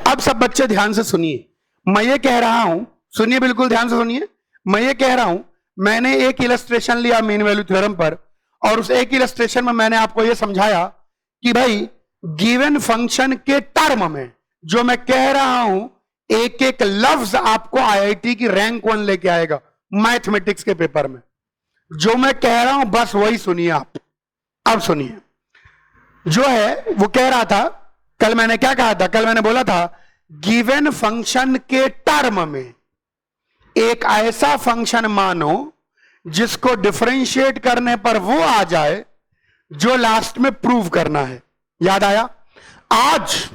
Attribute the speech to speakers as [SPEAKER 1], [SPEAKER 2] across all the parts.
[SPEAKER 1] अब सब बच्चे ध्यान से सुनिए, मैं ये कह रहा हूं, सुनिए बिल्कुल ध्यान से सुनिए, मैं ये कह रहा हूं, मैंने एक इलस्ट्रेशन लिया मीन वैल्यू थ्योरम पर, और उस एक इलस्ट्रेशन में मैंने आपको यह समझाया कि भाई गिवन फंक्शन के टर्म में जो मैं कह रहा हूं, एक एक लफ्ज आपको आईआईटी की रैंक 1 लेके आएगा मैथमेटिक्स के पेपर में। जो मैं कह रहा हूं बस वही सुनिए आप। अब सुनिए, जो है वो कह रहा था, कल मैंने क्या कहा था, कल मैंने बोला था गिवन फंक्शन के टर्म में एक ऐसा फंक्शन मानो जिसको डिफरेंशिएट करने पर वो आ जाए जो लास्ट में प्रूव करना है। याद आया? आज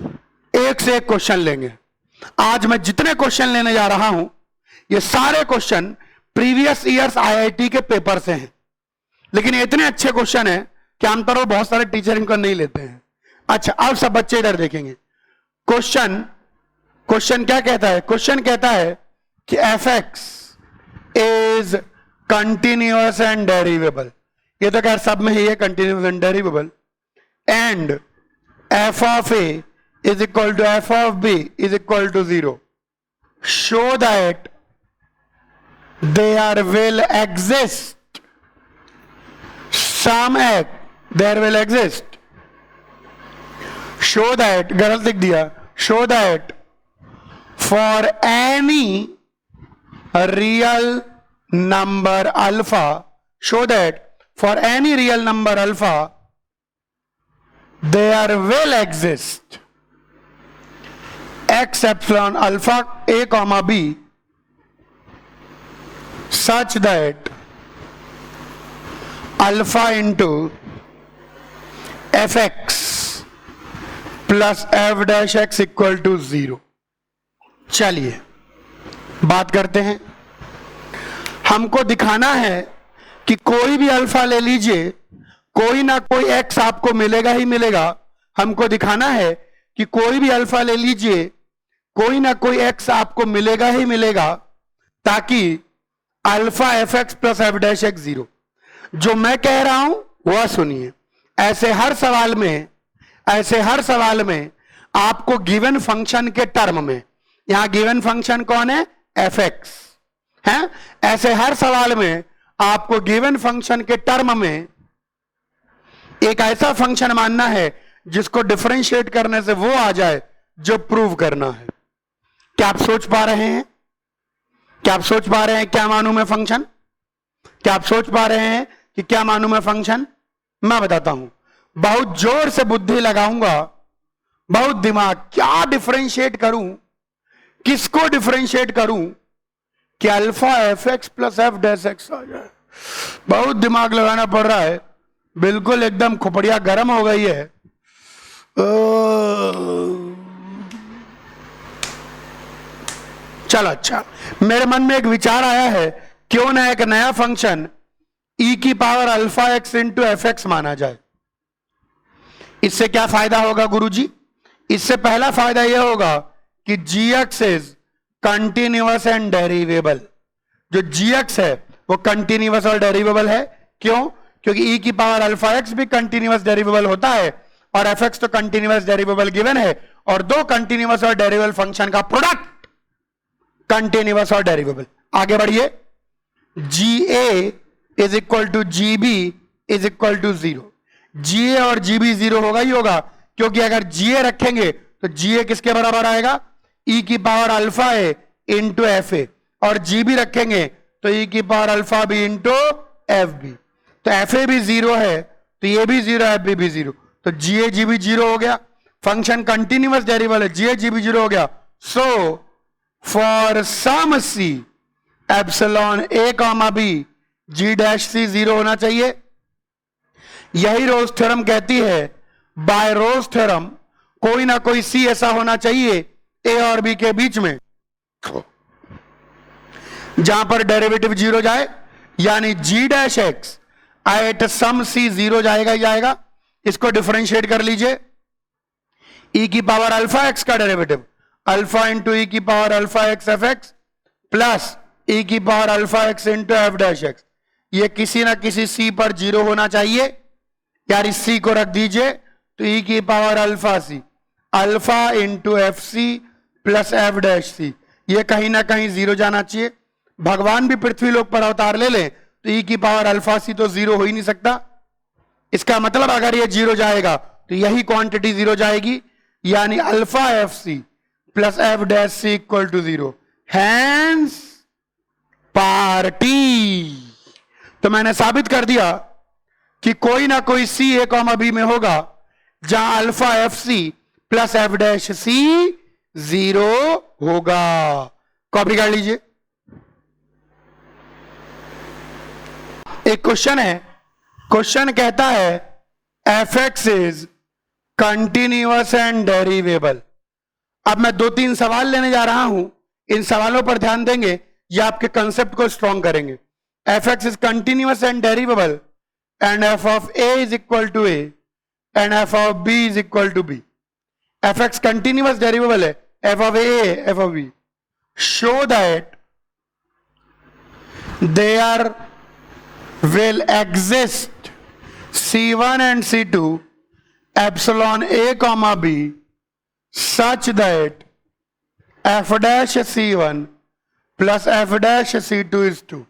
[SPEAKER 1] एक से एक क्वेश्चन लेंगे। आज मैं जितने क्वेश्चन लेने जा रहा हूं ये सारे क्वेश्चन प्रीवियस ईयर्स आईआईटी के पेपर से हैं, लेकिन इतने अच्छे क्वेश्चन हैं कि आमतौर पर बहुत सारे टीचर इनको नहीं लेते हैं। अच्छा, अब सब बच्चे इधर देखेंगे। क्वेश्चन क्या कहता है? क्वेश्चन कहता है कि f x is continuous and derivable. ये तो खैर सब में ही है, continuous and derivable. And f of a is equal to f of b is equal to 0. Show that there will exist some x, there will exist. Show that, गलत लिख दिया, show that for any real number alpha, show that for any real number alpha there will exist x epsilon alpha a comma b such that alpha into fx plus f dash x equal to 0। चलिए बात करते हैं। हमको दिखाना है कि कोई भी अल्फा ले लीजिए, कोई ना कोई x आपको मिलेगा ही मिलेगा। हमको दिखाना है कि कोई भी अल्फा ले लीजिए, कोई ना कोई x आपको मिलेगा ही मिलेगा, ताकि alpha f x plus f dash x 0। जो मैं कह रहा हूं वह सुनिए। ऐसे हर सवाल में आपको गिवन फंक्शन के टर्म में, यहां गिवन फंक्शन कौन है? एफ एक्स है। ऐसे हर सवाल में आपको गिवन फंक्शन के टर्म में एक ऐसा फंक्शन मानना है जिसको डिफरेंशिएट करने से वो आ जाए जो प्रूव करना है। क्या आप सोच पा रहे हैं? क्या आप सोच पा रहे हैं क्या मानूं मैं फंक्शन? क्या आप सोच पा रहे हैं कि क्या मानूं मैं फंक्शन? मैं बताता हूं, बहुत जोर से बुद्धि लगाऊंगा, बहुत दिमाग, क्या डिफरेंशिएट करूं, किसको डिफरेंशिएट करूं कि alpha f x plus f dash x आ जाए। बहुत दिमाग लगाना पड़ रहा है, बिल्कुल एकदम खोपड़िया गर्म हो गई है। चलो अच्छा, मेरे मन में एक विचार आया है, क्यों ना एक नया फंक्शन e की power alpha x into F x माना जाए। इससे क्या फायदा होगा गुरुजी? इससे पहला फायदा यह होगा कि जी एक्स इज कंटिन्यूअस एंड डेरिवेबल। जो जी एक्स है वो कंटिन्यूअस और डेरिवेबल है। क्यों? क्योंकि e की पावर अल्फा एक्स भी कंटिन्यूअस डेरिवेबल होता है और एफ एक्स तो कंटिन्यूअस डेरिवेबल गिवन है, और दो कंटिन्यूअस और डेरिवेबल फंक्शन का प्रोडक्ट कंटिन्यूअस और डेरिवेबल। आगे बढ़िए। G a is equal to g b is equal to 0। G a और जी बी 0 होगा ही होगा, क्योंकि अगर जी ए रखेंगे तो जी ए किसके बराबर आएगा? ई की power alpha a into f a, और जी बी रखेंगे तो ई की power alpha b into f b. तो एफ ए भी 0 है तो ये भी 0, एफ बी भी 0, तो जी ए जी बी 0 हो गया। फंक्शन कंटिन्यूअस डेरिवेबल है, जी ए जी बी 0 हो गया। So for some c epsilon a comma b g dash c 0 होना चाहिए। यही रोज थ्योरम कहती है, बाय रोज थ्योरम कोई ना कोई सी ऐसा होना चाहिए ए और बी के बीच में जहां पर डेरिवेटिव 0 जाए, यानी जी डैश एक्स एट सम सी 0 जाएगा ही जाएगा। इसको डिफरेंशिएट कर लीजिए। ई की पावर अल्फा एक्स का डेरिवेटिव अल्फा इंटू ई की power alpha x f x plus e की power alpha x into f dash x, ये किसी ना किसी सी पर 0 होना चाहिए। यार इस सी को रख दीजिए तो ई की power alpha c, alpha into f c plus f dash c, ये कहीं ना कहीं जीरो जाना चाहिए। भगवान भी पृथ्वी लोक पर अवतार ले लें तो ई की पावर अल्फा सी तो जीरो हो ही नहीं सकता। इसका मतलब अगर ये जीरो जाएगा तो यही क्वांटिटी जीरो जाएगी, यानी alpha f c plus f dash c equal to zero, hence party. तो मैंने साबित कर दिया कि कोई ना कोई सी ए कॉमा बी में होगा जहां alpha f c plus f dash c zero होगा। कॉपी कर लीजिए। एक क्वेश्चन है, क्वेश्चन कहता है f x is continuous and derivable. अब मैं 2-3 सवाल लेने जा रहा हूं, इन सवालों पर ध्यान देंगे, ये आपके कंसेप्ट को स्ट्रॉन्ग करेंगे। F x is continuous and derivable and f of a is equal to a and f of b is equal to b. F x continuous derivable है, f of a f of b. Show that there will exist C1 and C2 epsilon A comma B such that f dash C1 plus f dash C2 is 2।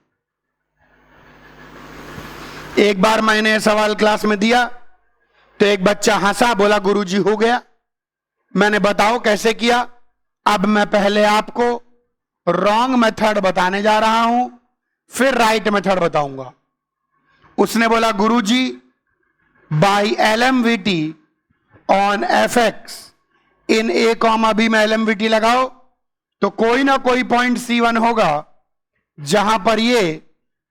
[SPEAKER 1] एक बार मैंने सवाल class में दिया तो एक बच्चा हंसा, बोला गुरुजी हो गया। मैंने बताओ कैसे किया। अब मैं पहले आपको रॉन्ग मेथड बताने जा रहा हूं, फिर राइट मेथड बताऊंगा। उसने बोला गुरुजी by LMVT on f x in a comma b में LMVT लगाओ तो कोई ना कोई पॉइंट C1 होगा जहां पर ये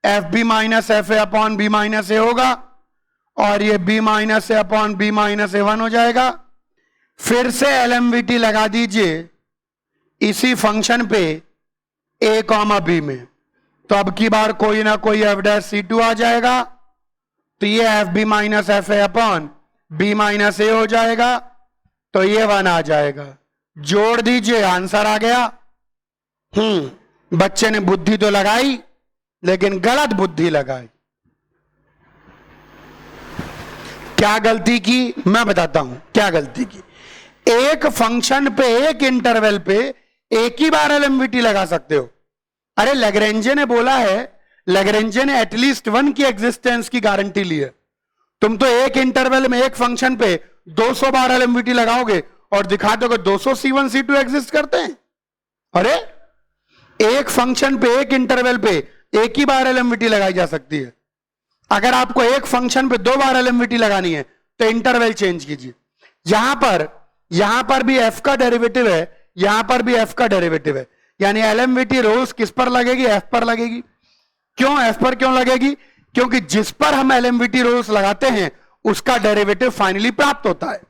[SPEAKER 1] f b minus f a upon b minus a होगा और ये b minus a upon b minus a 1 हो जाएगा। फिर से LMVT लगा दीजिए इसी फंक्शन पे ए कॉमा बी में, तो अब की बार कोई ना कोई एफ डैश C2 आ जाएगा, तो ये f b minus f a upon b minus a हो जाएगा, तो ये 1 आ जाएगा। जोड़ दीजिए, आंसर आ गया। बच्चे ने बुद्धि तो लगाई लेकिन गलत बुद्धि लगाई। क्या गलती की मैं बताता हूं, क्या गलती की। एक फंक्शन पे एक इंटरवल पे एक ही बार LMVT लगा सकते हो। अरे लैग्रेंजे ने बोला है, लैग्रेंजे ने एटलीस्ट 1 की एग्जिस्टेंस की गारंटी ली है। तुम तो एक इंटरवल में एक फंक्शन पे 200 बार LMVT लगाओगे और दिखा दोगे 200 C1 C2 एग्जिस्ट करते हैं। अरे एक फंक्शन पे एक इंटरवल पे एक ही बार LMVT लगाई जा सकती है। अगर आपको एक फंक्शन पे 2 बार LMVT लगानी है तो इंटरवल चेंज कीजिए। यहां पर भी f का डेरिवेटिव है, यहां पर भी f का डेरिवेटिव है, यानी LMVT रोज किस पर लगेगी, f पर लगेगी। क्यों f पर क्यों लगेगी? क्योंकि जिस पर हम LMVT रोज लगाते हैं उसका डेरिवेटिव फाइनली प्राप्त होता है।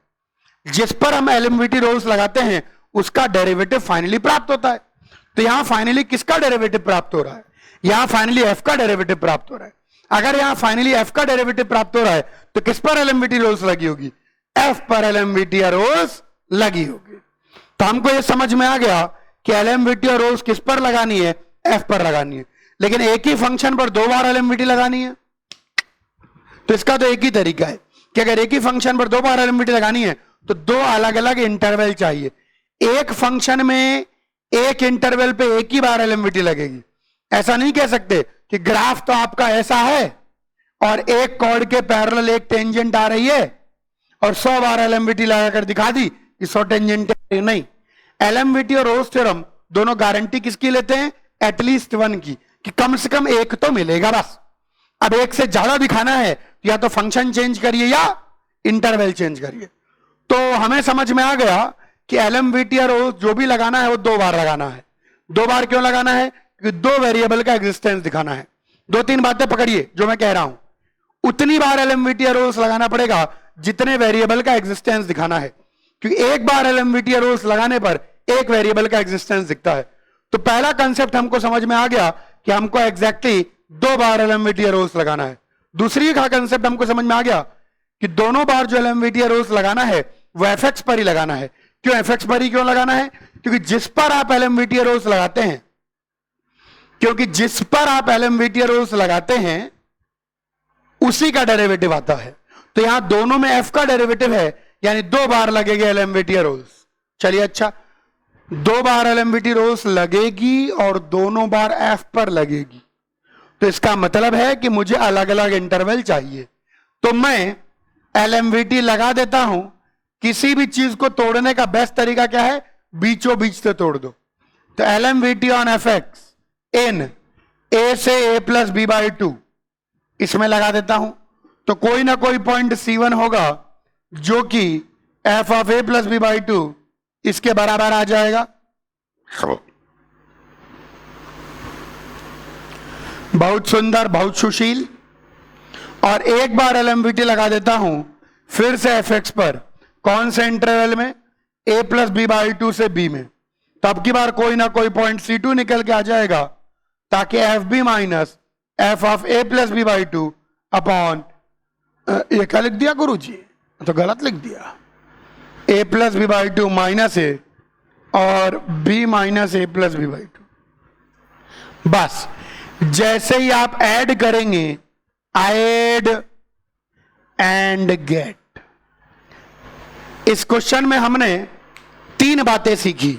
[SPEAKER 1] जिस पर हम LMVT रोज लगाते हैं उसका डेरिवेटिव फाइनली प्राप्त होता है। तो यहां फाइनली किसका डेरिवेटिव प्राप्त हो रहा है? यहां फाइनली f का डेरिवेटिव प्राप्त हो रहा है। अगर यहां फाइनली f का डेरिवेटिव प्राप्त हो रहा है तो किस पर LMVT रोज लगी होगी? f पर LMVT रोज लगी होगी। तो हमको यह समझ में आ गया कि LMVT और रोज किस पर लगानी है? f पर लगानी है। लेकिन एक ही फंक्शन पर 2 बार LMVT लगानी है तो इसका तो एक ही तरीका है कि अगर एक ही फंक्शन पर 2 बार LMVT लगानी है तो 2 अलग अलग इंटरवल चाहिए। एक फंक्शन में एक इंटरवल पे एक ही बार LMVT लगेगी। ऐसा नहीं कह सकते कि ग्राफ तो आपका ऐसा है और एक कॉर्ड के पैरेलल एक टेंजेंट आ रही है और 100 बार LMVT लगाकर दिखा दी कि 100 टेंजेंट नहीं। LMVT और रोज थ्योरम दोनों गारंटी किसकी लेते हैं? एटलीस्ट 1 की, कि कम से कम एक तो मिलेगा बस। अब एक से ज्यादा दिखाना है या तो फंक्शन चेंज करिए या इंटरवल चेंज करिए। तो हमें समझ में आ गया कि LMVT और रोज जो भी लगाना है वो 2 बार लगाना है। 2 बार क्यों लगाना है? क्योंकि 2 वेरिएबल का एग्जिस्टेंस दिखाना है। 2-3 बातें पकड़िए जो मैं कह रहा हूं। उतनी बार LMVT और रोज लगाना पड़ेगा जितने वेरिएबल का एग्जिस्टेंस दिखाना है, क्योंकि एक बार LMVT और रोज लगाने पर एक वेरिएबल का एग्जिस्टेंस दिखता है। तो पहला कंसेप्ट हमको समझ में आ गया कि हमको एग्जैक्टली 2 बार LMVT और रोज लगाना है। दूसरी का कंसेप्ट हमको समझ में आ गया कि दोनों बार जो LMVT और रोज लगाना है वो fx पर ही लगाना है। क्यों fx पर ही क्यों लगाना है? क्योंकि जिस पर आप LMVT और रोज लगाते हैं, क्योंकि जिस पर आप LMVT और रोज लगाते हैं उसी का डेरिवेटिव आता है। तो यहां दोनों में f का डेरिवेटिव है, यानी 2 बार लगेगा LMVT और रोज। चलिए अच्छा, दो बार एलएमवीटी रूल्स लगेगी और दोनों बार एफ पर लगेगी, तो इसका मतलब है कि मुझे अलग अलग इंटरवल चाहिए। तो मैं एलएमवीटी लगा देता हूं। किसी भी चीज को तोड़ने का बेस्ट तरीका क्या है? बीचों बीच से तोड़ दो। तो एलएमवीटी ऑन एफ एक्स इन ए से ए प्लस बी बाई 2 इसमें लगा देता हूं। तो कोई ना कोई पॉइंट C1 होगा जो कि f of a plus b by 2 इसके बराबर आ जाएगा। बहुत सुंदर, बहुत सुशील। और एक बार एलएमवीटी लगा देता हूं फिर से एफ एक्स पर। कौन से इंटरवल में? ए प्लस बी बाई 2 से बी में। तब की बार कोई ना कोई पॉइंट C2 निकल के आ जाएगा, ताकि f b minus f of a plus b by 2 upon, ये क्या लिख दिया गुरु जी? तो गलत लिख दिया। A plus b by 2 minus a और b minus a plus b by 2। बस जैसे ही आप ऐड करेंगे, ऐड एंड गेट। इस क्वेश्चन में हमने 3 बातें सीखी।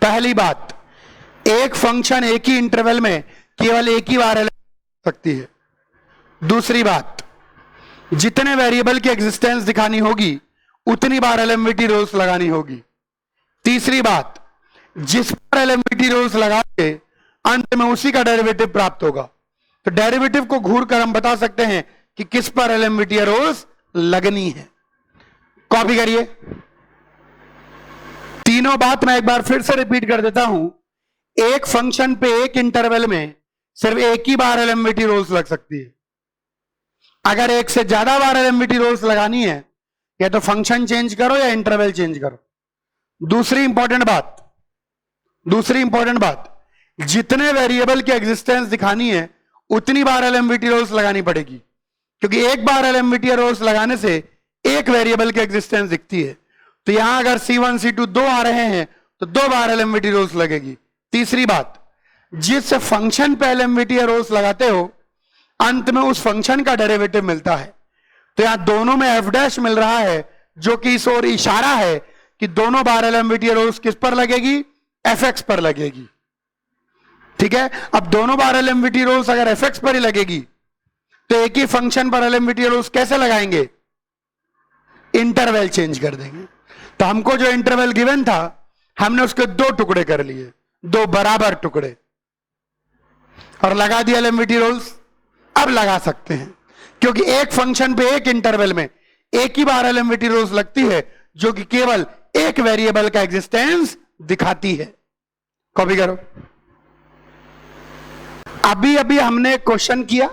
[SPEAKER 1] पहली बात, एक फंक्शन एक ही इंटरवल में केवल एक ही बार सकती है। दूसरी बात, जितने वेरिएबल की एग्जिस्टेंस दिखानी होगी उतनी बार एलएमवीटी रूल्स लगानी होगी। तीसरी बात, जिस पर एलएमवीटी रूल्स लगा के अंत में उसी का डेरिवेटिव प्राप्त होगा। तो डेरिवेटिव को घूर कर हम बता सकते हैं कि किस पर एलएमवीटी रूल्स लगनी है। कॉपी करिए। तीनों बात मैं एक बार फिर से रिपीट कर देता हूं। एक फंक्शन पे एक इंटरवल में सिर्फ एक ही बार एलएमवीटी रूल्स लग सकती है। अगर एक से ज्यादा बार एलएमवीटी रूल्स लगानी है, या तो फंक्शन चेंज करो या इंटरवल चेंज करो। दूसरी इंपॉर्टेंट बात, जितने वेरिएबल की एग्जिस्टेंस दिखानी है उतनी बार एलएमवीटी रूल्स लगानी पड़ेगी, क्योंकि एक बार एलएमवीटी रूल्स लगाने से एक वेरिएबल की एग्जिस्टेंस दिखती है। तो यहां अगर C1 C2 दो आ रहे हैं तो 2 बार एलएमवीटी रूल्स लगेगी। तीसरी बात, जिस फंक्शन पे एलएमवीटी रूल्स लगाते हो अंत में उस फंक्शन का डेरिवेटिव मिलता है। तो यहां दोनों में एफ डैश मिल रहा है, जो कि इस ओर इशारा है कि दोनों बार एलएमवीटी रूल्स किस पर लगेगी? एफ एक्स पर लगेगी। ठीक है। अब दोनों बार एलएमवीटी रूल्स अगर एफ एक्स पर ही लगेगी तो एक ही फंक्शन पर एलएमवीटी रूल्स कैसे लगाएंगे? इंटरवल चेंज कर देंगे। तो हमको जो इंटरवल गिवन था हमने उसके 2 टुकड़े कर लिए, 2 बराबर टुकड़े, और लगा दिया एलएमवीटी रूल्स। अब लगा सकते हैं, क्योंकि एक फंक्शन पे एक इंटरवल में एक ही बार एलएमवीटी रूल्स लगती है, जो कि केवल एक वेरिएबल का एग्जिस्टेंस दिखाती है। कॉपी करो। अभी अभी हमने क्वेश्चन किया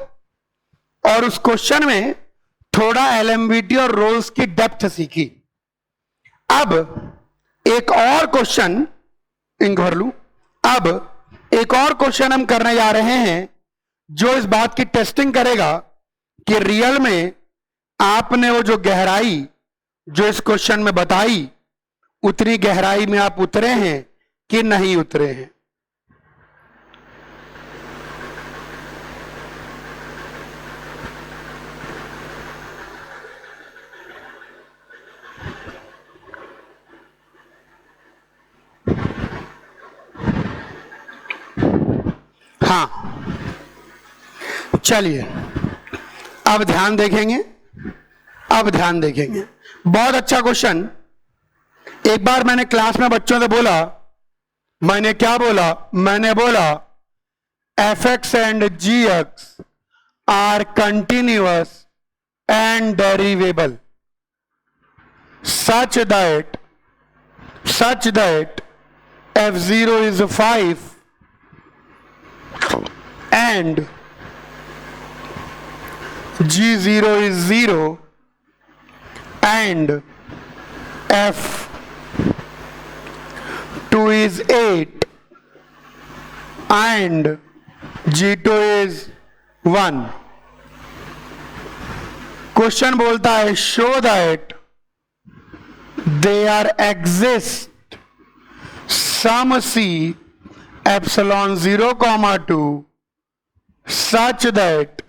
[SPEAKER 1] और उस क्वेश्चन में थोड़ा एलएमवीटी और रूल्स की डेप्थ सीखी। अब एक और क्वेश्चन भर लूं। अब एक और क्वेश्चन हम करने जा रहे हैं जो इस बात की टेस्टिंग करेगा कि रियल में आपने वो जो गहराई जो इस क्वेश्चन में बताई उतनी गहराई में आप उतरे हैं कि नहीं उतरे हैं। हाँ, चलिए अब ध्यान देखेंगे। बहुत अच्छा क्वेश्चन। एक बार मैंने क्लास में बच्चों से बोला, मैंने क्या बोला? मैंने बोला f x and g x are continuous and derivable such that f0 is 5 and g0 is 0 and f2 is 8 and g2 is 1। Question बोलता है show that there exist some c epsilon 0 comma 2 such that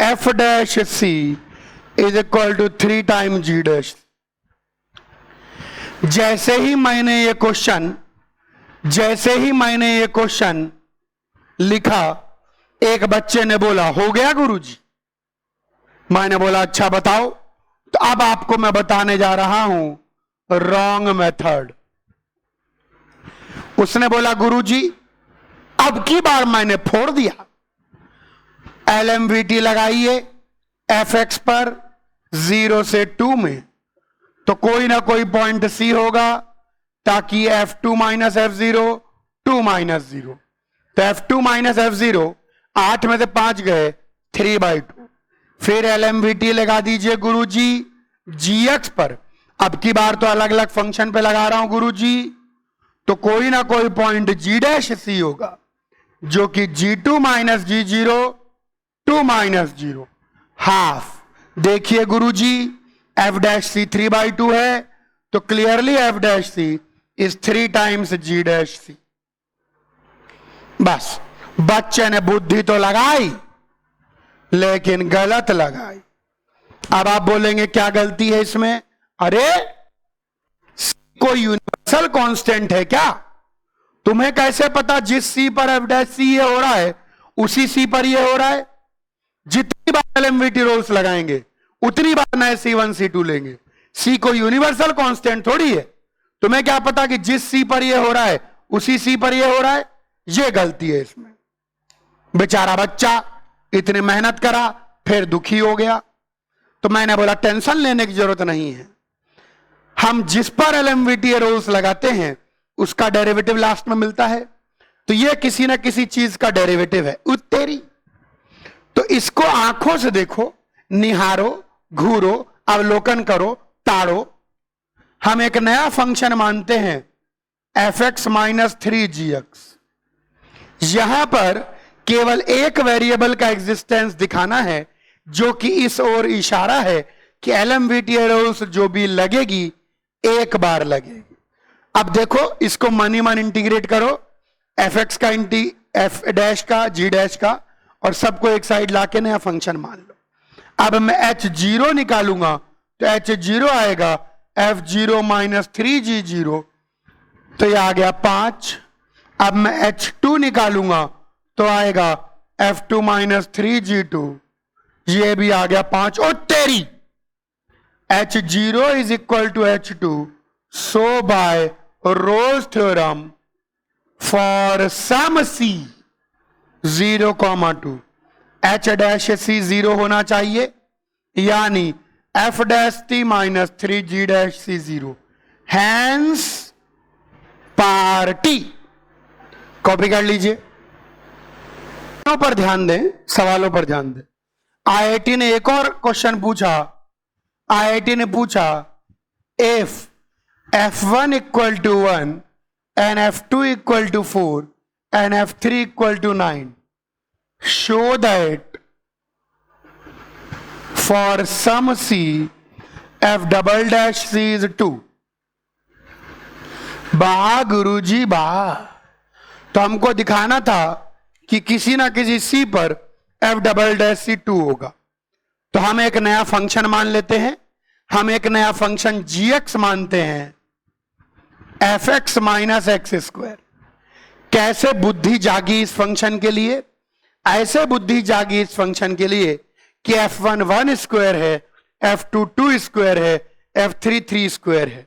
[SPEAKER 1] f dash c is equal to 3 times g dash। जैसे ही मैंने ये question लिखा, एक बच्चे ने बोला हो गया गुरुजी। मैंने बोला अच्छा बताओ। तो अब आपको मैं बताने जा रहा हूं रॉन्ग मेथड। उसने बोला गुरुजी अब की बार मैंने फोड़ दिया, LMVT लगाइए fx पर 0 से 2 में, तो कोई ना कोई पॉइंट C होगा, ताकि f2 माइनस f0 2 माइनस 0, तो f2 माइनस f0 8 में से 5 गए 3/2। फिर LMVT लगा दीजिए गुरुजी gx पर। अब की बार तो अलग अलग फंक्शन पे लगा रहा हूं गुरुजी, तो कोई ना कोई पॉइंट g' होगा, जो कि g2 minus g0 2 minus 0 half. देखिए गुरुजी f' 3/2 है, तो clearly f' is 3 times g'। बस बच्चे ने बुद्धि तो लगाई लेकिन गलत लगाई। अब आप बोलेंगे क्या गलती है इसमें? अरे कोई यूनिवर्सल कांस्टेंट है क्या? तुम्हें कैसे पता जिस C पर f' ये हो रहा है उसी C पर ये हो रहा है? जितनी बार LMVT रूल्स लगाएंगे उतनी बार नए C1 C2 लेंगे। C को यूनिवर्सल कांस्टेंट थोड़ी है। तुम्हें क्या पता कि जिस C पर ये हो रहा है उसी C पर ये हो रहा है? ये गलती है इसमें। बेचारा बच्चा इतनी मेहनत करा फिर दुखी हो गया। तो मैंने बोला टेंशन लेने की जरूरत नहीं है, हम जिस पर LMVT रूल्स लगाते हैं उसका डेरिवेटिव लास्ट में मिलता है, तो ये किसी ना किसी चीज का डेरिवेटिव है। उत्तेरी तो इसको आंखों से देखो, निहारो, घूरो, अवलोकन करो, ताड़ो। हम एक नया फंक्शन मानते हैं fx माइनस 3gx। यहां पर केवल एक वेरिएबल का एग्जिस्टेंस दिखाना है, जो कि इस ओर इशारा है कि LMVT रूल्स जो भी लगेगी एक बार लगेगी। अब देखो इसको मन ही मन इंटीग्रेट करो, fx का f' का g' का, और सबको एक साइड लाके नया फंक्शन मान लो। अब मैं h0 निकालूंगा तो h0 आएगा f0 माइनस 3g0, तो यह आ गया 5। अब मैं h2 निकालूंगा तो आएगा f2 माइनस 3g2, ये भी आ गया 5। और तेरी h0 is equal to h2, so by Rolle's theorem for some c 0,2 h' 0 होना चाहिए, यानी f' minus 3g' 0, hence party. Copy कर लीजिए, पर ध्यान दें, सवालों पर ध्यान दें। IIT ने एक और क्वेश्चन पूछा। IIT ने पूछा if f1 equal to 1 and f2 equal to 4 and f3 equal to 9, show that for some c f" c is 2। बा गुरुजी बा, तो हमको दिखाना था कि किसी ना किसी C पर f" 2 होगा। तो हम एक नया फंक्शन मान लेते हैं, हम एक नया फंक्शन gx मानते हैं, fx माइनस एक्स स्क्वायर। कैसे बुद्धि जागी इस फंक्शन के लिए? ऐसे बुद्धि जागी इस फंक्शन के लिए कि f1 1 स्क्वायर है, f2 2 स्क्वायर है, f3 3 स्क्वायर है।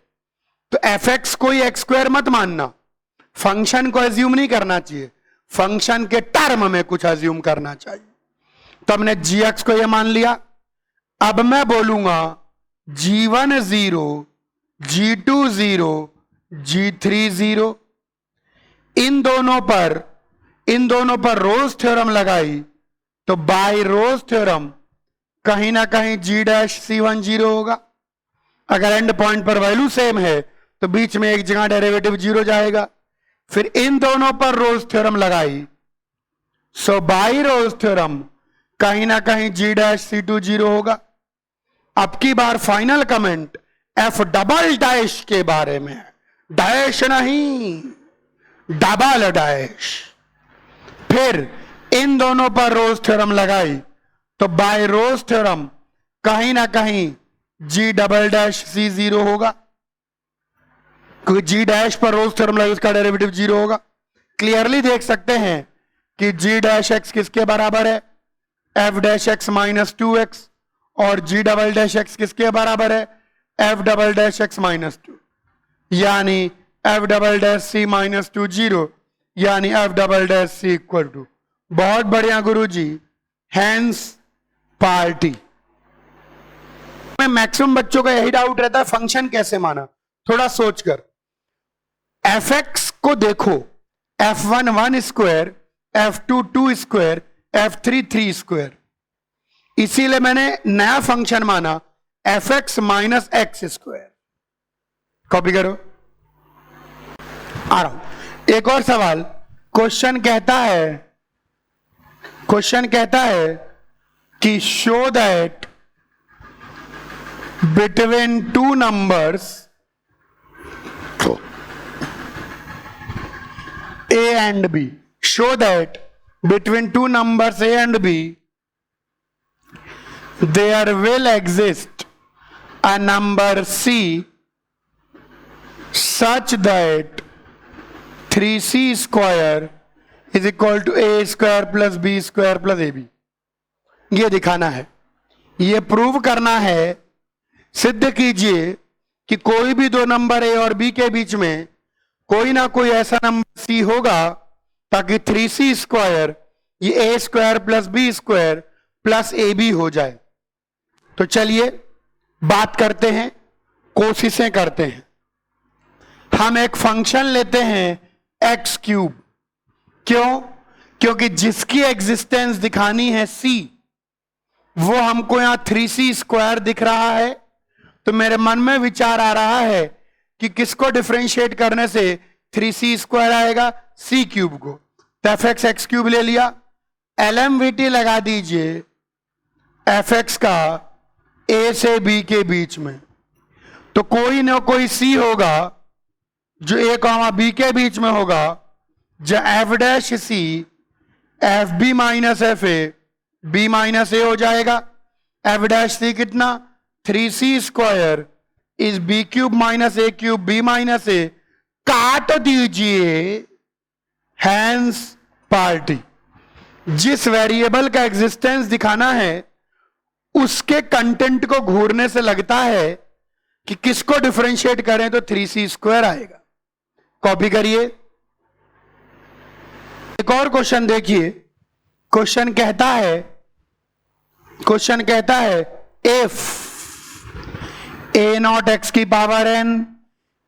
[SPEAKER 1] तो fx कोई x स्क्वायर मत मानना, फंक्शन को एज्यूम नहीं करना चाहिए, फंक्शन के टर्म में कुछ एज्यूम करना चाहिए। तो हमने gx को यह मान लिया। अब मैं बोलूंगा g1 0, g2 0, g3 0। इन दोनों पर रोल्स थ्योरम लगाई, तो बाय रोल्स थ्योरम कहीं ना कहीं g' c1 0 होगा। अगर एंड पॉइंट पर वैल्यू सेम है तो बीच में एक जगह डेरिवेटिव 0 जाएगा। फिर इन दोनों पर रोल्स थ्योरम लगाई, सो बाय रोल्स थ्योरम कहीं ना कहीं g' c2 0 होगा। अब की बार फाइनल कमेंट f" के बारे में, डैश नहीं, डबल डैश। फिर इन दोनों पर रोल्स थ्योरम लगाई, तो बाय रोल्स थ्योरम कहीं ना कहीं g" c 0 होगा। क्योंकि जी डैश पर रोल्स थ्योरम लगे उसका डेरिवेटिव 0 होगा। क्लियरली देख सकते हैं कि जी डैश एक्स किसके बराबर है, F dash x minus 2x, और जी डबल डैश एक्स किसके बराबर है, f double dash x minus 2, यानी f double dash c minus 2 0, यानी f double dash c equal to. बहुत बढ़िया गुरुजी, हैंस पार्टी। में मैक्सिमम बच्चों का यही डाउट रहता है फंक्शन कैसे माना। थोड़ा सोचकर एफ एक्स को देखो, f1 1 square, f2 2 square, f3 3 square, इसीलिए मैंने नया फंक्शन माना F x minus x square. Copy करो, आ रहा हूं। एक और सवाल, क्वेश्चन कहता है कि show that between two numbers A and B, show that between two numbers A and B there will exist a number C such that 3C square is equal to A square plus B square plus AB। ये दिखाना है, ये prove करना है, सिद्ध कीजिए कि कोई भी दो नंबर A और B के बीच में कोई ना कोई ऐसा नंबर C होगा ताकि 3C स्क्वायर ये A square plus B square plus AB हो जाए। तो चलिए बात करते हैं, कोशिशें करते हैं। हम एक फंक्शन लेते हैं एक्स क्यूब, क्यों? क्योंकि जिसकी एग्जिस्टेंस दिखानी है C, वो हमको यहां 3C स्क्वायर दिख रहा है। तो मेरे मन में विचार आ रहा है कि किसको डिफरेंशिएट करने से 3C स्क्वायर आएगा, C क्यूब को। तो एफ एक्स एक्स क्यूब ले लिया, LMVT लगा दीजिए एफ एक्स का A से B के बीच में। तो कोई ना कोई C होगा जो A कॉमा B के बीच में होगा, जो f dash C f b minus f a B minus A हो जाएगा। एफ डैश C कितना, 3C square is B cube minus A cube B minus A। काट दीजिए, हैंस पार्टी। जिस वेरिएबल का एग्जिस्टेंस दिखाना है उसके कंटेंट को घूरने से लगता है कि किसको डिफरेंशिएट करें तो 3C स्क्वायर आएगा। कॉपी करिए। एक और क्वेश्चन देखिए, क्वेश्चन कहता है इफ a नॉट एक्स की पावर n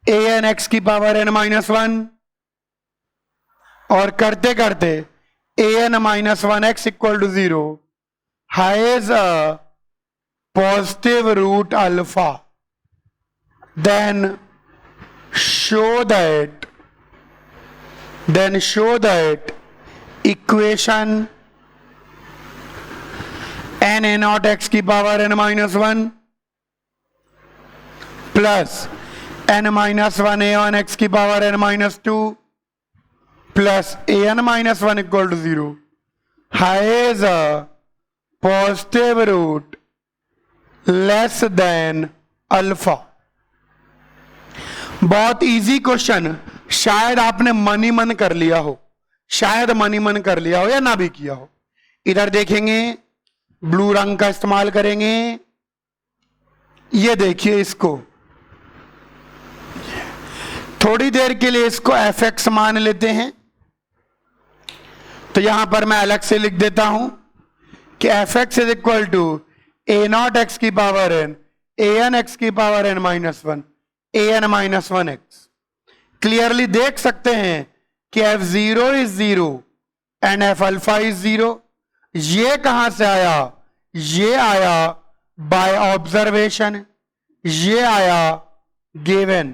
[SPEAKER 1] an x की पावर n माइनस 1, और करते करते an minus 1 x equal to 0 has a positive root alpha, then show that equation n a naught x की power n minus 1 plus n minus 1 a on x की power n minus 2 plus an minus 1 equal to 0 has a positive root less than alpha. बहुत easy question, शायद आपने मन ही मन कर लिया हो, या ना भी किया हो। इधर देखेंगे, ब्लू रंग का इस्तेमाल करेंगे। ये देखिए, इसको थोड़ी देर के लिए इसको एफ एक्स मान लेते हैं। तो यहां पर मैं अलग से लिख देता हूं कि f x is equal to a naught x की power n a n x की power n minus 1 a n minus 1 x. Clearly देख सकते हैं कि f0 is 0 and f alpha is 0। ये कहां से आया? ये आया बाय ऑब्जर्वेशन, ये आया गिवन।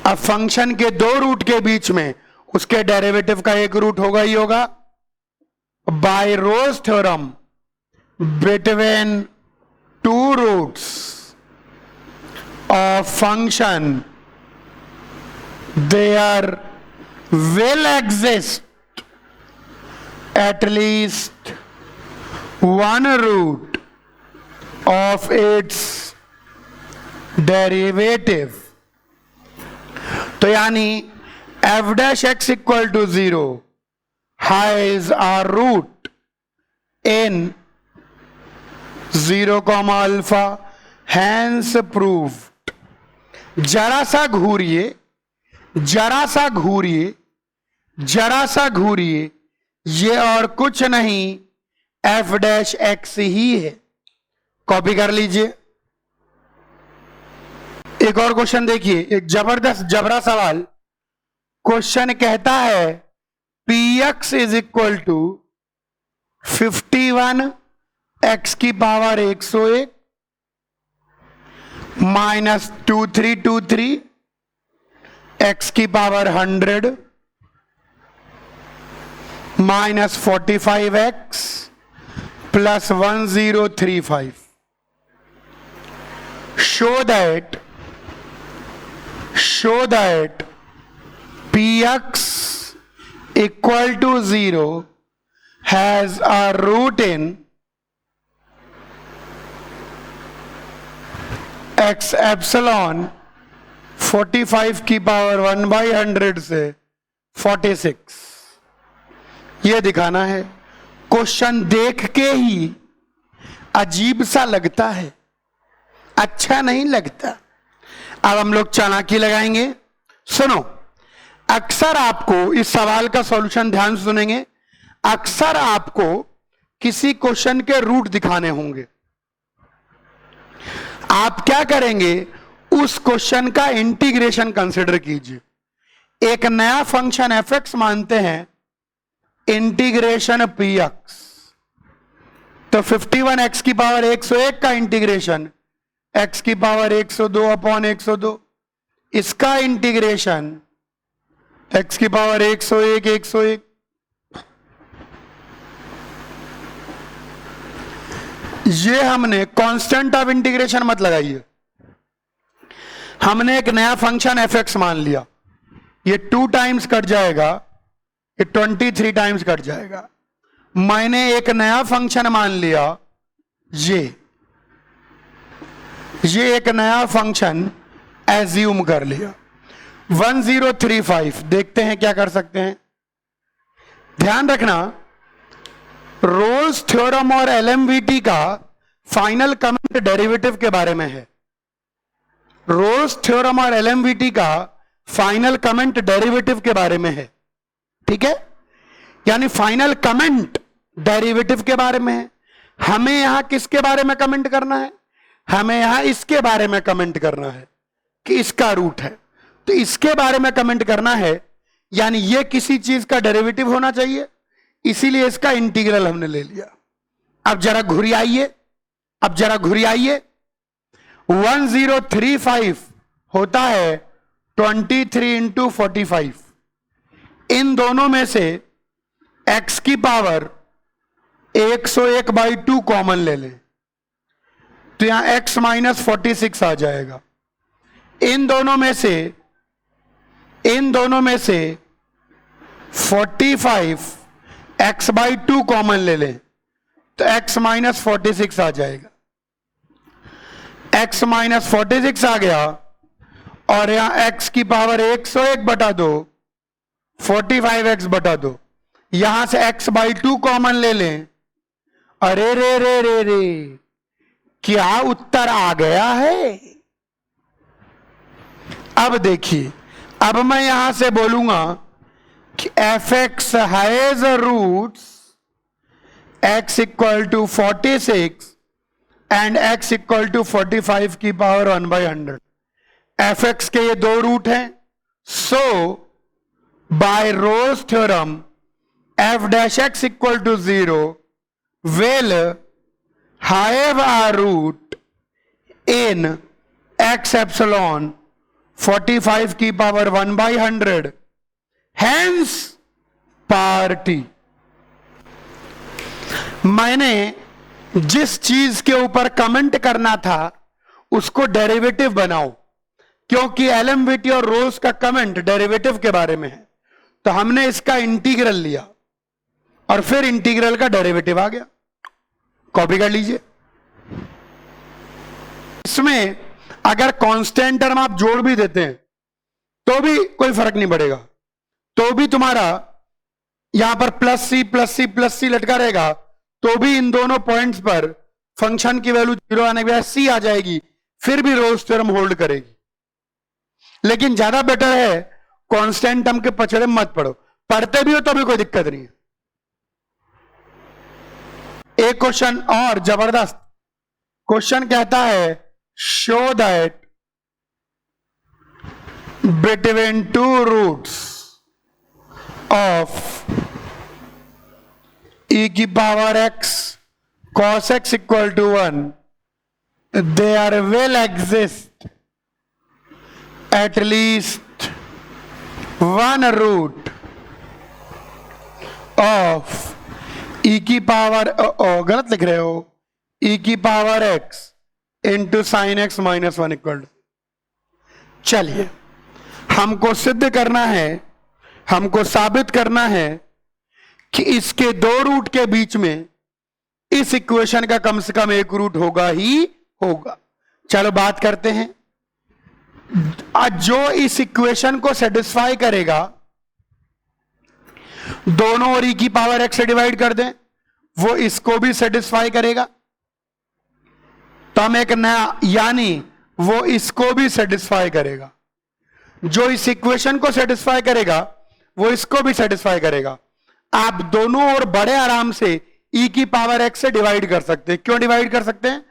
[SPEAKER 1] अब फंक्शन के दो रूट के बीच में उसके डेरिवेटिव का एक रूट होगा ही होगा। By Rolle's theorem between two roots of function there will exist at least one root of its derivative तो यानी f dash x equal to 0 has a root in 0, alpha, hence proved. जरा सा घूरिए, जरा सा घूरिए, जरा सा घूरिए, ये और कुछ नहीं एफ डैश एक्स ही है। कॉपी कर लीजिए। एक और क्वेश्चन देखिए, एक जबरदस्त जबरा सवाल। क्वेश्चन कहता है p x is equal to 51 x की पावर 101 माइनस 2323 एक्स की power 100 minus 45x plus 1035। show that px equal to 0 has a root in x epsilon 45 की पावर 1/100 से 46। ये दिखाना है। क्वेश्चन देख के ही अजीब सा लगता है, अच्छा नहीं लगता। अब हम लोग चालाकी लगाएंगे। सुनो, अक्सर आपको इस सवाल का सॉल्यूशन ध्यान से सुनेंगे, अक्सर आपको किसी क्वेश्चन के रूट दिखाने होंगे। आप क्या करेंगे, उस क्वेश्चन का इंटीग्रेशन कंसिडर कीजिए। एक नया फंक्शन एफ एक्स मानते हैं, इंटीग्रेशन पी एक्स। तो 51 एक्स की पावर 101 का इंटीग्रेशन एक्स की पावर 102 अपॉन 102, इसका इंटीग्रेशन एक्स की पावर 101 101। ये हमने कांस्टेंट ऑफ इंटीग्रेशन मत लगाइए, हमने एक नया फंक्शन एफ एक्स मान लिया। ये 2 टाइम्स कट जाएगा, ये 23 टाइम्स कट जाएगा। मैंने एक नया फंक्शन मान लिया, ये एक नया फंक्शन एज्यूम कर लिया 1035। देखते हैं क्या कर सकते हैं। ध्यान रखना, रोल्स थ्योरम और एलएमवीटी का फाइनल कमेंट डेरिवेटिव के बारे में है। रोल्स थ्योरम और एलएमवीटी का फाइनल कमेंट डेरिवेटिव के बारे में है, ठीक है। यानी फाइनल कमेंट डेरिवेटिव के बारे में है। हमें यहां किसके बारे में कमेंट करना है, हमें यहां इसके बारे में कमेंट करना है कि इसका रूट है, तो इसके बारे में कमेंट करना है। यानी ये किसी चीज का डेरिवेटिव होना चाहिए, इसीलिए इसका इंटीग्रल हमने ले लिया। अब जरा घुरियाइए, अब जरा घुरियाइए। 1035 होता है 23 इंटू 45। इन दोनों में से x की पावर 101/2 कॉमन ले लें, तो यहां x माइनस 46 आ जाएगा। इन दोनों में से 45 x/2 कॉमन ले लें, तो x माइनस 46 आ जाएगा। x माइनस 46 आ गया, और यहां x की पावर 101/2 45x/2, यहां से x/2 कॉमन ले लें। अरे रे रे रे रे, क्या उत्तर आ गया है। अब देखिए, अब मैं यहां से बोलूंगा कि f x has roots x equal to 46 and x equal to 45 की पावर 1/100। एफ एक्स के ये 2 रूट हैं। So by Rolle's theorem f dash x equal to 0 will have a root in x epsilon 45 की power 1/100, hence power t। मैंने जिस चीज के ऊपर कमेंट करना था उसको डेरिवेटिव बनाओ, क्योंकि एलएमवीटी और रोल्स का कमेंट डेरिवेटिव के बारे में है। तो हमने इसका इंटीग्रल लिया और फिर इंटीग्रल का डेरिवेटिव आ गया। कॉपी कर लीजिए। इसमें अगर कांस्टेंट टर्म आप जोड़ भी देते हैं तो भी कोई फर्क नहीं पड़ेगा, तो भी तुम्हारा यहां पर plus c plus c plus c लटका रहेगा, तो भी इन दोनों पॉइंट्स पर फंक्शन की वैल्यू 0 आने के बाद सी आ जाएगी, फिर भी रोल्स थ्योरम होल्ड करेगी। लेकिन ज्यादा बेटर है कांस्टेंट टर्म के पछड़े मत पढ़ो, पढ़ते भी हो तो भी कोई दिक्कत नहीं है। एक क्वेश्चन और जबरदस्त क्वेश्चन कहता है, show that between two roots of e की power x cos x equal to 1 there will exist at least one root of e की पावर गलत लिख रहे हो, e की power x into sine x minus 1 equal to. चलिए हमको सिद्ध करना है, हमको साबित करना है कि इसके दो रूट के बीच में इस इक्वेशन का कम से कम एक रूट होगा ही होगा। चलो बात करते हैं। जो इस इक्वेशन को सेटिस्फाई करेगा, दोनों और e की पावर x से डिवाइड कर दें, वो इसको भी सेटिस्फाई करेगा, तो हम एक नया, यानी वो इसको भी सेटिस्फाई करेगा। जो इस इक्वेशन को सेटिस्फाई करेगा वो इसको भी सेटिस्फाई करेगा। आप दोनों और बड़े आराम से e की पावर x से डिवाइड कर सकते हैं। क्यों डिवाइड कर सकते हैं?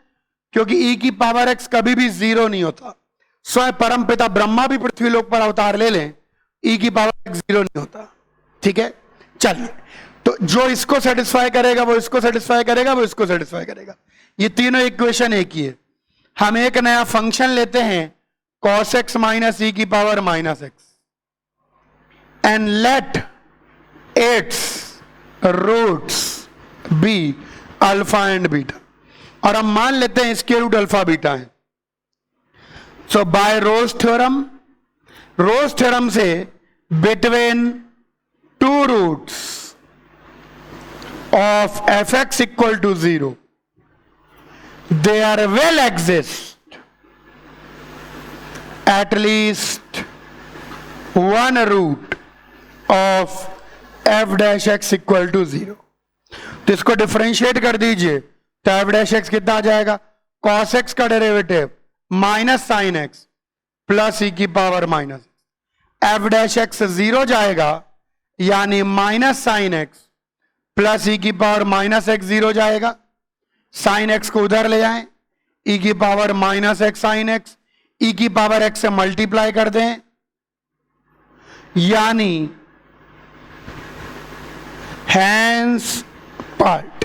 [SPEAKER 1] क्योंकि e की पावर x कभी भी 0 नहीं होता। स्वयं परम पिता ब्रह्मा भी पृथ्वी लोक पर अवतार ले लें, e की पावर x 0 नहीं होता। ठीक है, चलिए, तो जो इसको सेटिस्फाई करेगा वो इसको सेटिस्फाई करेगा, वो इसको सेटिस्फाई करेगा। ये तीनों इक्वेशन एक ही है। हम एक नया फंक्शन लेते हैं cos x माइनस e की power minus x and let its roots be alpha and beta, और हम मान लेते हैं इसके रूट अल्फा बीटा है। सो बाय रोल्स थ्योरम से between two roots of f x equal to 0 there will exist at least one root of f dash x equal to 0। तो इसको डिफरेंशिएट कर दीजिए, तो f dash x कितना आ जाएगा? cos x का derivative minus sine x plus e की power minus, f dash x 0 जाएगा, यानी minus sine x plus e की पावर माइनस x 0 जाएगा। साइन एक्स को उधर ले जाएं, e की power minus x sine x, e की पावर x से मल्टीप्लाई कर दें, यानी hence part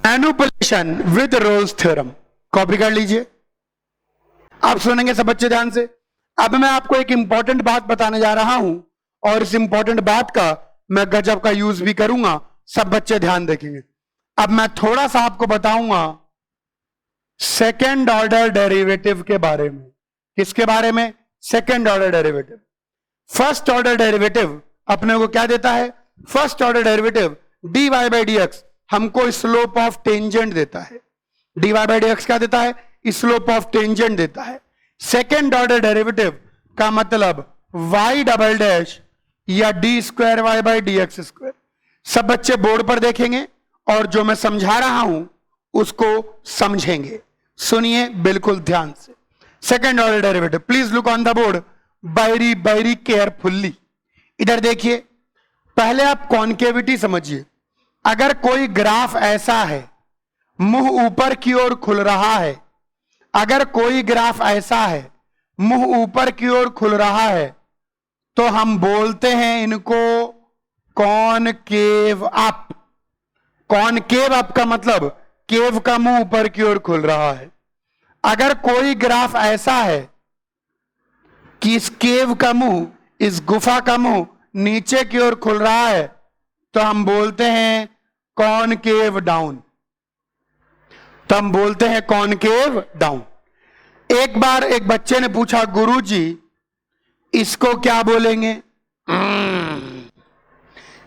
[SPEAKER 1] manipulation with Rolle's theorem. Copy कर लीजिए, आप सुनेंगे सब बच्चे ध्यान से। अब मैं आपको एक इंपॉर्टेंट बात बताने जा रहा हूं, और इस इंपॉर्टेंट बात का मैं गजब का यूज भी करूंगा, सब बच्चे ध्यान देखेंगे। अब मैं थोड़ा सा आपको बताऊंगा सेकेंड ऑर्डर डेरिवेटिव के बारे में। किसके बारे में? Second order derivative. First order derivative अपने को क्या देता है? First order derivative dy by d x हमको स्लोप ऑफ टेंजेंट देता है। dy बाई डी एक्स क्या देता है? स्लोप ऑफ टेंजेंट देता है। सेकेंड ऑर्डर डेरिवेटिव का मतलब y डबल डैश या d square y by d x square. सब बच्चे बोर्ड पर देखेंगे और जो मैं समझा रहा हूं उसको समझेंगे। सुनिए बिल्कुल ध्यान से। Second order derivative, please look on the board very carefully. इधर देखिए, पहले आप कॉन्केविटी समझिए। अगर कोई ग्राफ ऐसा है, मुंह ऊपर की ओर खुल रहा है, अगर कोई ग्राफ ऐसा है मुंह ऊपर की ओर खुल रहा है, तो हम बोलते हैं इनको कॉनकेव अप। कॉनकेव अप का मतलब केव का मुंह ऊपर की ओर खुल रहा है। अगर कोई ग्राफ ऐसा है कि इस केव का मुंह, इस गुफा का मुंह नीचे की ओर खुल रहा है, तो हम बोलते हैं कॉनकेव डाउन। तो हम बोलते हैं कॉनकेव डाउन। एक बार एक बच्चे ने पूछा, गुरुजी इसको क्या बोलेंगे?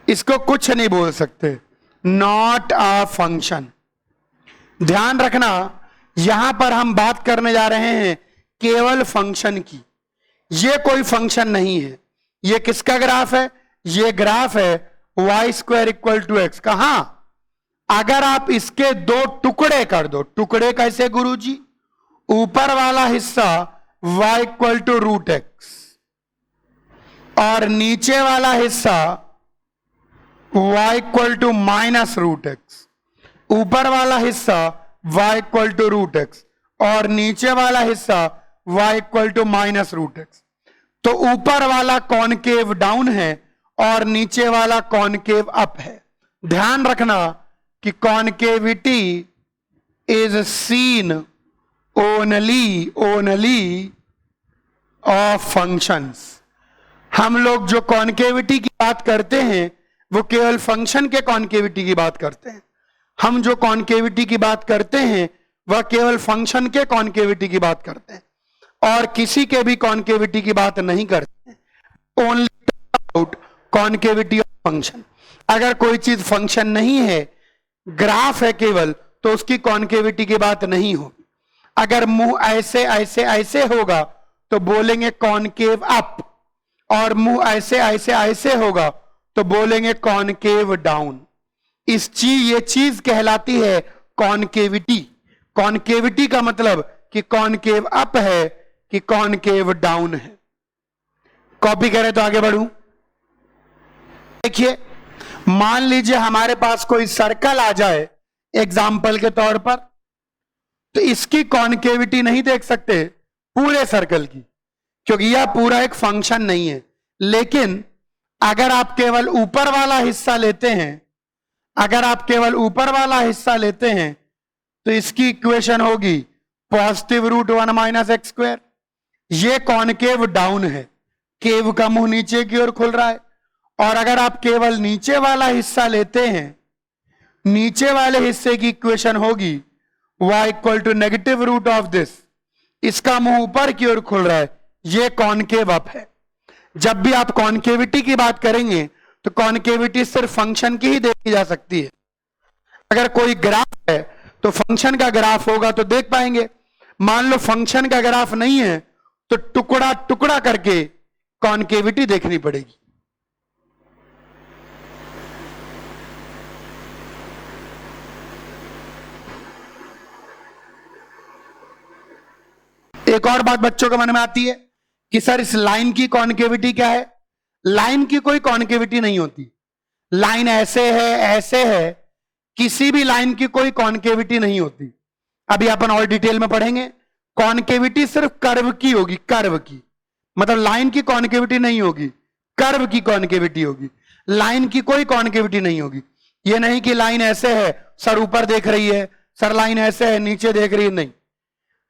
[SPEAKER 1] इसको कुछ नहीं बोल सकते, नॉट अ फंक्शन। ध्यान रखना, यहां पर हम बात करने जा रहे हैं केवल फंक्शन की। ये कोई फंक्शन नहीं है, ये किसका ग्राफ है? ये ग्राफ है y square equal to x का। हां, अगर आप इसके दो टुकड़े कर दो, टुकड़े कैसे गुरुजी? ऊपर वाला हिस्सा y equal to root x और नीचे वाला हिस्सा y equal to minus root x. ऊपर वाला हिस्सा y equal to root x और नीचे वाला हिस्सा y equal to minus root x. तो ऊपर वाला कॉनकेव डाउन है और नीचे वाला कॉनकेव अप है। ध्यान रखना कि कॉनकेविटी is seen only of functions. हम लोग जो कॉनकेविटी की बात करते हैं वो केवल फंक्शन के कॉनकेविटी की बात करते हैं। हम जो कॉनकेविटी की बात करते हैं वह केवल फंक्शन के कॉनकेविटी की बात करते हैं और किसी के भी कॉनकेविटी की बात नहीं करते हैं। Only about कॉनकेविटी of function. अगर कोई चीज फंक्शन नहीं है, ग्राफ है केवल, तो उसकी कॉनकेविटी की बात नहीं होगी। अगर मुंह ऐसे ऐसे ऐसे होगा तो बोलेंगे कॉनकेव अप, और मुंह ऐसे ऐसे ऐसे होगा तो बोलेंगे कॉनकेव डाउन। ये चीज कहलाती है कॉनकेविटी। कॉनकेविटी का मतलब कि कॉनकेव अप है कि कॉनकेव डाउन है। कॉपी करें तो आगे बढ़ूं। देखिए, मान लीजिए हमारे पास कोई सर्कल आ जाए एग्जाम्पल के तौर पर, तो इसकी कॉनकेविटी नहीं देख सकते पूरे सर्कल की, क्योंकि यह पूरा एक फंक्शन नहीं है। लेकिन अगर आप केवल ऊपर वाला हिस्सा लेते हैं, अगर आप केवल ऊपर वाला हिस्सा लेते हैं तो इसकी इक्वेशन होगी positive root 1 minus x square. ये कॉनकेव डाउन है, केव का मुंह नीचे की ओर खुल रहा है। और अगर आप केवल नीचे वाला हिस्सा लेते हैं, नीचे वाले हिस्से की इक्वेशन होगी y equal to negative root of this. इसका मुंह ऊपर की ओर खुल रहा है, ये कॉनकेव अप है। जब भी आप कॉनकेविटी की बात करेंगे तो कॉनकेविटी सिर्फ फंक्शन की ही देखी जा सकती है। अगर कोई ग्राफ है तो फंक्शन का ग्राफ होगा तो देख पाएंगे। मान लो फंक्शन का ग्राफ नहीं है तो टुकड़ा टुकड़ा करके कॉनकेविटी देखनी पड़ेगी। एक और बात बच्चों के मन में आती है कि सर इस लाइन की कॉनकेविटी क्या है? लाइन की कोई कॉनकेविटी नहीं होती। लाइन ऐसे है, किसी भी लाइन की कोई कॉनकेविटी नहीं होती। अभी अपन और डिटेल में पढ़ेंगे। कॉनकेविटी सिर्फ कर्व की होगी, कर्व की। मतलब लाइन की कॉनकेविटी नहीं होगी, कर्व की कॉनकेविटी होगी। लाइन की कोई कॉनकेविटी नहीं होगी। ये नहीं कि लाइन ऐसे है, सर ऊपर देख रही है, सर लाइन ऐसे है नीचे देख रही है, नहीं।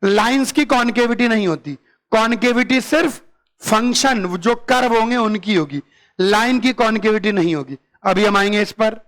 [SPEAKER 1] लाइंस की कॉनकेविटी नहीं होती। कॉनकेविटी सिर्फ फंक्शन जो कर्व होंगे उनकी होगी, लाइन की कॉनकेविटी नहीं होगी। अभी हम आएंगे इस पर।